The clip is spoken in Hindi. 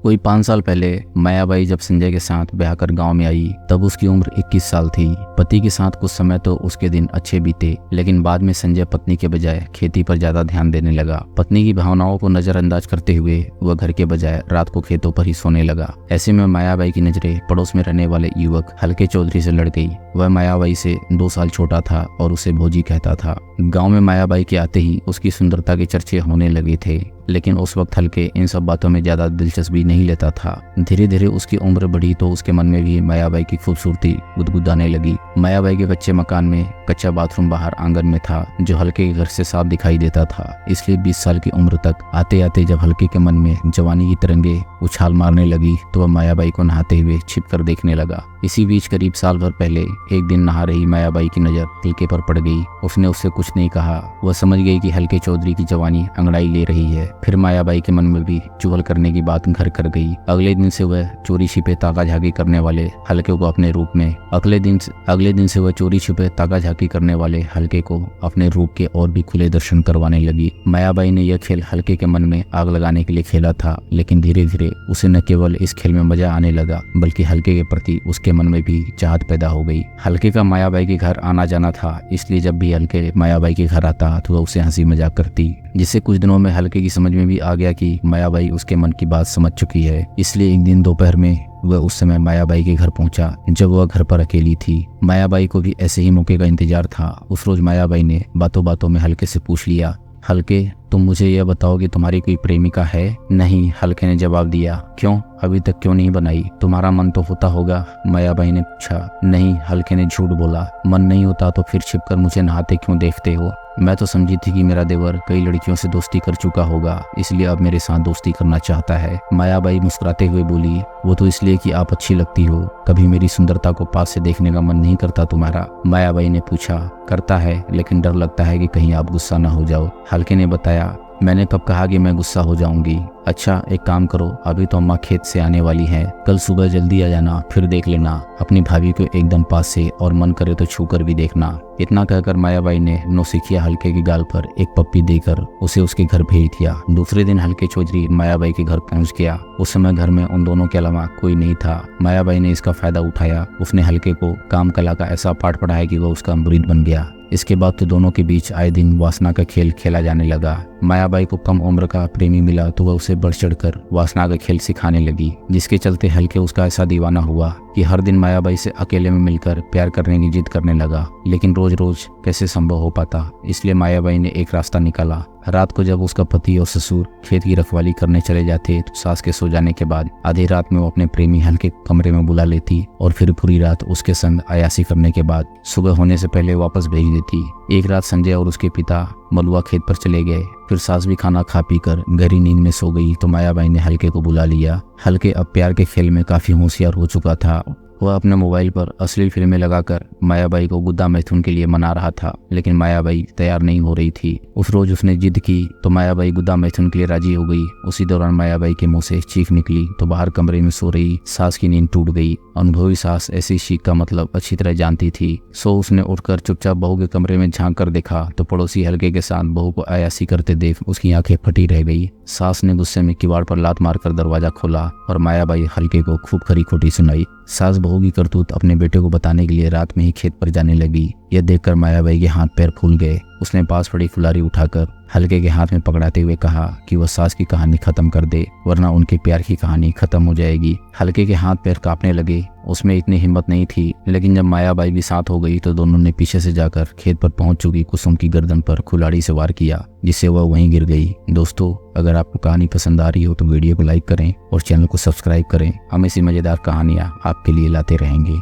कोई 5 साल पहले मायाबाई जब संजय के साथ ब्याह कर गांव में आई तब उसकी उम्र 21 साल थी। पति के साथ कुछ समय तो उसके दिन अच्छे बीते, लेकिन बाद में संजय पत्नी के बजाय खेती पर ज्यादा ध्यान देने लगा। पत्नी की भावनाओं को नजरअंदाज करते हुए वह घर के बजाय रात को खेतों पर ही सोने लगा। ऐसे में मायाबाई की नजरें पड़ोस में रहने वाले युवक हल्के चौधरी से लड़ गई। वह मायाबाई से 2 साल छोटा था और उसे भोजी कहता था। गाँव में मायाबाई के आते ही उसकी सुंदरता के चर्चे होने लगे थे, लेकिन उस वक्त हल्के इन सब बातों में ज्यादा दिलचस्पी नहीं लेता था। धीरे धीरे उसकी उम्र बढ़ी तो उसके मन में भी मायाबाई की खूबसूरती गुदगुदाने लगी। मायाबाई के कच्चे मकान में कच्चा बाथरूम बाहर आंगन में था, जो हल्के के घर से साफ दिखाई देता था। इसलिए 20 साल की उम्र तक आते आते जब हल्के के मन में जवानी की तरंगे उछाल मारने लगी तो वह मायाबाई को नहाते हुए छिप कर देखने लगा। इसी बीच करीब साल भर पहले एक दिन नहा रही मायाबाई की नजर हल्के पर पड़ गई। उसने उससे कुछ नहीं कहा। वह समझ गई कि हल्के चौधरी की जवानी अंगड़ाई ले रही है। फिर मायाबाई के मन में भी चुगल करने की बात घर कर गई। अगले दिन से वह चोरी छिपे ताका झाकी करने वाले हल्के को अपने रूप में अगले दिन से वह चोरी छिपे ताका झाकी करने वाले हल्के को अपने रूप के और भी खुले दर्शन करवाने लगी। मायाबाई ने यह खेल हल्के के मन में आग लगाने के लिए खेला था, लेकिन धीरे धीरे उसे न केवल इस खेल में मजा आने लगा बल्कि हल्के के प्रति उसके मन में भी चाहत पैदा हो गई। हल्के का मायाबाई के घर आना जाना था, इसलिए जब भी हल्के मायाबाई के घर आता तो वह उसे हंसी मजाक करती, जिससे कुछ दिनों में हल्के की समझ में भी आ गया कि मायाबाई उसके मन की बात समझ चुकी है। इसलिए एक दिन दोपहर में वह उस समय मायाबाई के घर पहुंचा जब वह घर पर अकेली थी। मायाबाई को भी ऐसे ही मौके का इंतजार था। उस रोज मायाबाई ने बातों बातों में हल्के से पूछ लिया, हल्के तुम मुझे यह बताओ कि तुम्हारी कोई प्रेमिका है? नहीं, हल्के ने जवाब दिया। क्यों, अभी तक क्यों नहीं बनाई? तुम्हारा मन तो होता होगा, मायाबाई ने पूछा। नहीं, हल्के ने झूठ बोला। मन नहीं होता तो फिर छिपकर मुझे नहाते क्यों देखते हो? मैं तो समझी थी कि मेरा देवर कई लड़कियों से दोस्ती कर चुका होगा, इसलिए अब मेरे साथ दोस्ती करना चाहता है। मायाबाई मुस्कुराते हुए बोली, वो तो इसलिए कि आप अच्छी लगती हो। कभी मेरी सुंदरता को पास से देखने का मन नहीं करता तुम्हारा? मायाबाई ने पूछा। करता है, लेकिन डर लगता है कि कहीं आप गुस्सा न हो जाओ, हल्के ने बताया। मैंने कब कहा कि मैं गुस्सा हो जाऊंगी? अच्छा एक काम करो, अभी तो अम्मा खेत से आने वाली हैं, कल सुबह जल्दी आ जाना, फिर देख लेना अपनी भाभी को एकदम पास से, और मन करे तो छू कर भी देखना। इतना कहकर मायाबाई ने नौसिखिया हल्के के गाल पर एक पप्पी देकर उसे उसके घर भेज दिया। दूसरे दिन हल्के चौधरी मायाबाई के घर पहुंच गया। उस समय घर में उन दोनों के अलावा कोई नहीं था। मायाबाई ने इसका फायदा उठाया। उसने हल्के को काम कला का ऐसा पाठ पढ़ाया कि वह उसका मुरीद बन गया। इसके बाद तो दोनों के बीच आए दिन वासना का खेल खेला जाने लगा। मायाबाई को कम उम्र का प्रेमी मिला तो वह उसे बढ़ चढ़कर वासना का खेल सिखाने लगी, जिसके चलते हल्के उसका ऐसा दीवाना हुआ कि हर दिन मायाबाई से अकेले में मिलकर प्यार करने की जिद करने लगा। लेकिन रोज रोज कैसे संभव हो पाता, इसलिए मायाबाई ने एक रास्ता निकाला। रात को जब उसका पति और ससुर खेत की रखवाली करने चले जाते तो सास के सो जाने के बाद आधी रात में वो अपने प्रेमी हल्के कमरे में बुला लेती और फिर पूरी रात उसके संग अयासी करने के बाद सुबह होने से पहले वापस भेज देती। एक रात संजय और उसके पिता मलुआ खेत पर चले गए। फिर सास भी खाना खा पी कर गहरी नींद में सो गई तो मायाबाई ने हल्के को बुला लिया। हल्के अब प्यार के खेल में काफी होशियार हो चुका था। वह अपने मोबाइल पर अश्लील फिल्में लगाकर मायाबाई को गुद्दा मैथुन के लिए मना रहा था, लेकिन मायाबाई तैयार नहीं हो रही थी। उस रोज उसने जिद की तो मायाबाई गुद्दा मैथुन के लिए राजी हो गई। उसी दौरान मायाबाई के मुंह से चीख निकली तो बाहर कमरे में सो रही सास की नींद टूट गई। अनुभवी सास ऐसी चीख का मतलब अच्छी तरह जानती थी। सो उसने उठकर चुपचाप बहू के कमरे में झांक कर देखा तो पड़ोसी हल्के के साथ बहू को अयासी करते देख उसकी आंखें फटी रह गई। सास ने गुस्से में किवाड़ पर लात मारकर दरवाजा खोला और मायाबाई हल्के को खूब खरी खोटी सुनाई। सास बहू की करतूत अपने बेटे को बताने के लिए रात में ही खेत पर जाने लगी। यह देखकर मायाबाई के हाथ पैर फूल गए। उसने पास पड़ी फुलारी उठाकर हल्के के हाथ में पकड़ाते हुए कहा कि वह सास की कहानी खत्म कर दे, वरना उनके प्यार की कहानी खत्म हो जाएगी। हल्के के हाथ पैर कांपने लगे। उसमें इतनी हिम्मत नहीं थी, लेकिन जब मायाबाई भी साथ हो गई तो दोनों ने पीछे से जाकर खेत पर पहुंच चुकी कुसुम की गर्दन पर कुल्हाड़ी से वार किया, जिससे वह वहीं गिर गई। दोस्तों, अगर आपको कहानी पसंद आ रही हो तो वीडियो को लाइक करें और चैनल को सब्सक्राइब करें। हम ऐसी मजेदार कहानियां आपके लिए लाते रहेंगे।